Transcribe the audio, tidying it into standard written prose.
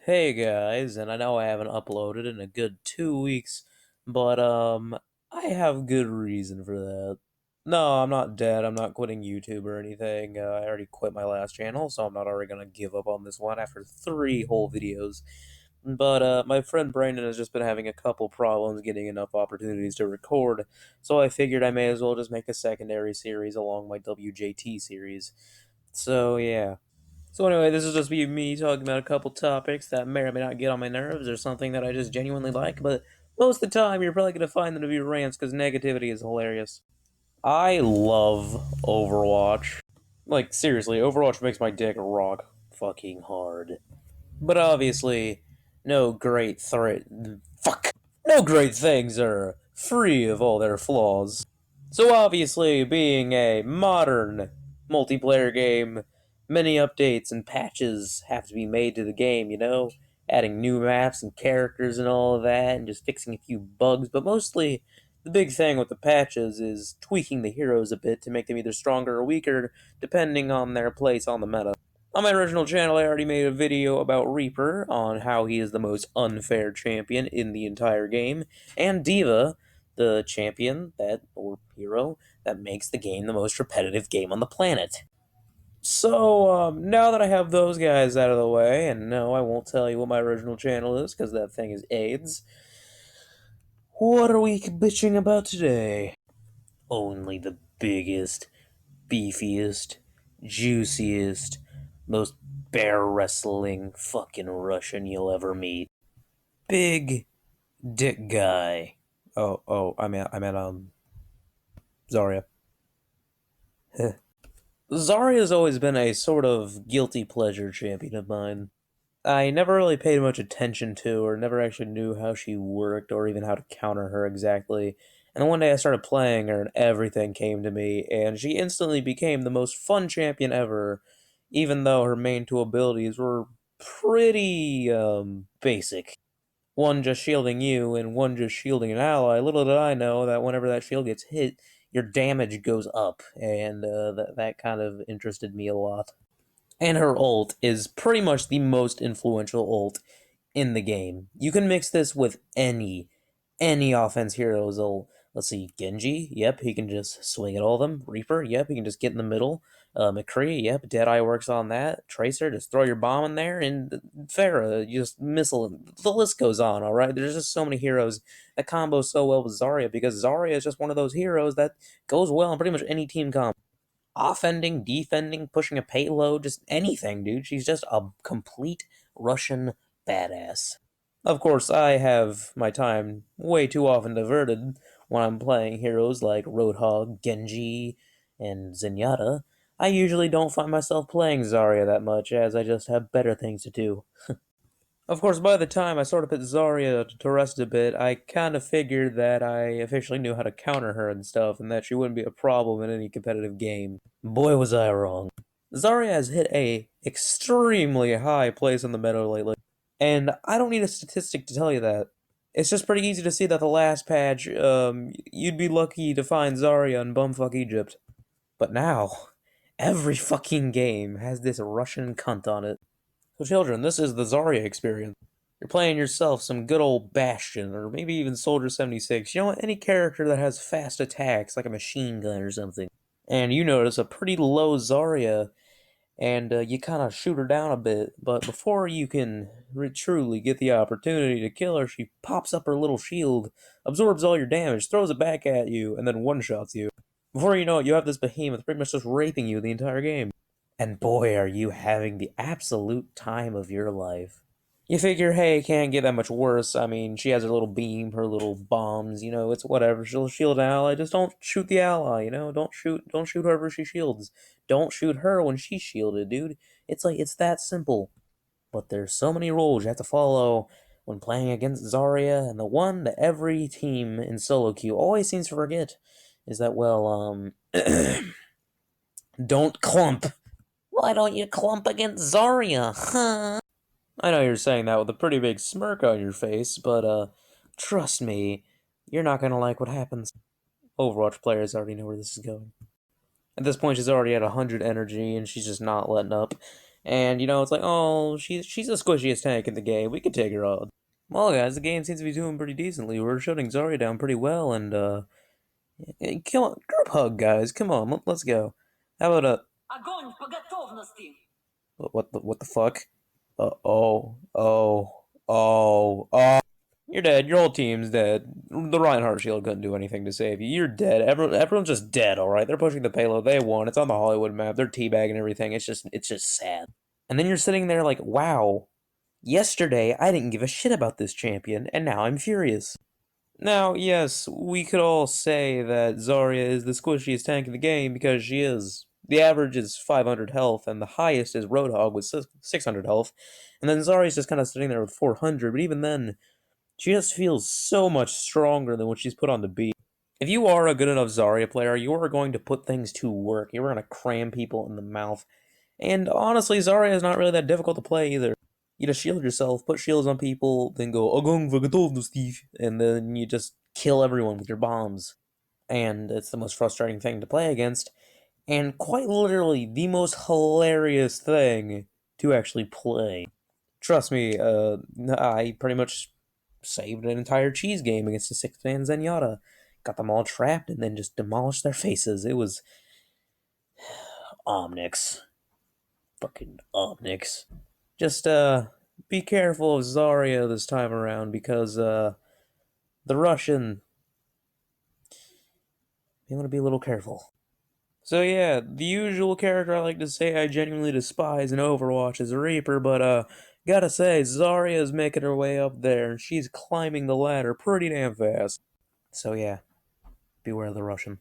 Hey guys, and I know I haven't uploaded in a good 2 weeks, but I have good reason for that. No, I'm not dead. I'm not quitting YouTube or anything. I already quit my last channel, so I'm not already gonna give up on this one after 3 whole videos. But my friend Brandon has just been having a couple problems getting enough opportunities to record, so I figured I may as well just make a secondary series along my WJT series. So yeah. So anyway, this is just be me talking about a couple topics that may or may not get on my nerves or something that I just genuinely like, but most of the time you're probably going to find them to be rants because negativity is hilarious. I love Overwatch. Like, seriously, Overwatch makes my dick rock fucking hard. But obviously, no great threat. Fuck! No great things are free of all their flaws. So obviously, being a modern multiplayer game, many updates and patches have to be made to the game, Adding new maps and characters and all of that, and just fixing a few bugs, but mostly the big thing with the patches is tweaking the heroes a bit to make them either stronger or weaker, depending on their place on the meta. On my original channel, I already made a video about Reaper, on how he is the most unfair champion in the entire game, and D.Va, the champion or hero, that makes the game the most repetitive game on the planet. So, now that I have those guys out of the way, and no, I won't tell you what my original channel is, because that thing is AIDS, what are we bitching about today? Only the biggest, beefiest, juiciest, most bear wrestling fucking Russian you'll ever meet. Big dick guy. Oh, I meant Zarya. Zarya's always been a sort of guilty pleasure champion of mine. I never really paid much attention to or never actually knew how she worked or even how to counter her exactly. And then one day I started playing her and everything came to me, and she instantly became the most fun champion ever, even though her main two abilities were pretty, basic. One just shielding you and one just shielding an ally. Little did I know that whenever that shield gets hit, your damage goes up, and that kind of interested me a lot. And her ult is pretty much the most influential ult in the game. You can mix this with any offense hero's ult. Let's see, Genji, yep, he can just swing at all of them. Reaper, yep, he can just get in the middle. McCree, yep, Deadeye works on that. Tracer, just throw your bomb in there. And Pharah, you just missile. The list goes on, alright? There's just so many heroes that combo so well with Zarya because Zarya is just one of those heroes that goes well in pretty much any team combo. Offending, defending, pushing a payload, just anything, dude. She's just a complete Russian badass. Of course, I have my time way too often diverted when I'm playing heroes like Roadhog, Genji, and Zenyatta. I usually don't find myself playing Zarya that much, as I just have better things to do. Of course, by the time I sort of put Zarya to rest a bit, I kind of figured that I officially knew how to counter her and stuff, and that she wouldn't be a problem in any competitive game. Boy, was I wrong. Zarya has hit a extremely high place in the meta lately, and I don't need a statistic to tell you that. It's just pretty easy to see that the last patch, you'd be lucky to find Zarya in bumfuck Egypt. But now, every fucking game has this Russian cunt on it. So children, this is the Zarya experience. You're playing yourself some good old Bastion, or maybe even Soldier 76. You know what? Any character that has fast attacks, like a machine gun or something. And you notice a pretty low Zarya, and you kind of shoot her down a bit. But before you can truly get the opportunity to kill her, she pops up her little shield, absorbs all your damage, throws it back at you, and then one-shots you. Before you know it, you have this behemoth pretty much just raping you the entire game. And boy, are you having the absolute time of your life. You figure, hey, it can't get that much worse. I mean, she has her little beam, her little bombs, it's whatever. She'll shield an ally. Just don't shoot the ally, Don't shoot whoever she shields. Don't shoot her when she's shielded, dude. It's that simple. But there's so many rules you have to follow when playing against Zarya, and the one that every team in solo queue always seems to forget is that, don't clump. Why don't you clump against Zarya, huh? I know you're saying that with a pretty big smirk on your face, but, trust me, you're not gonna like what happens. Overwatch players already know where this is going. At this point, she's already at 100 energy, and she's just not letting up. And, it's like, oh, she's the squishiest tank in the game. We could take her on. Well, guys, the game seems to be doing pretty decently. We're shutting Zarya down pretty well, and, come on, group hug, guys. Come on, let's go. How about a... Огонь по готовности! What the fuck? Oh. You're dead. Your whole team's dead. The Reinhardt shield couldn't do anything to save you. You're dead. Everyone's just dead, alright? They're pushing the payload. They won. It's on the Hollywood map. They're teabagging everything. It's just sad. And then you're sitting there like, wow, yesterday I didn't give a shit about this champion, and now I'm furious. Now, yes, we could all say that Zarya is the squishiest tank in the game because she is. The average is 500 health, and the highest is Roadhog with 600 health. And then Zarya's just kind of sitting there with 400, but even then, she just feels so much stronger than what she's put on to be. If you are a good enough Zarya player, you are going to put things to work. You're going to cram people in the mouth. And honestly, Zarya is not really that difficult to play either. You just shield yourself, put shields on people, then go Огонь в готовности, and then you just kill everyone with your bombs. And it's the most frustrating thing to play against, and quite literally the most hilarious thing to actually play. Trust me, I pretty much saved an entire cheese game against a six-man Zenyatta. Got them all trapped and then just demolished their faces. It was Omnix. Fucking Omnix. Just, be careful of Zarya this time around because, the Russian. You want to be a little careful. So yeah, the usual character I like to say I genuinely despise in Overwatch is Reaper, but gotta say, Zarya is making her way up there, and she's climbing the ladder pretty damn fast. So yeah, beware of the Russian.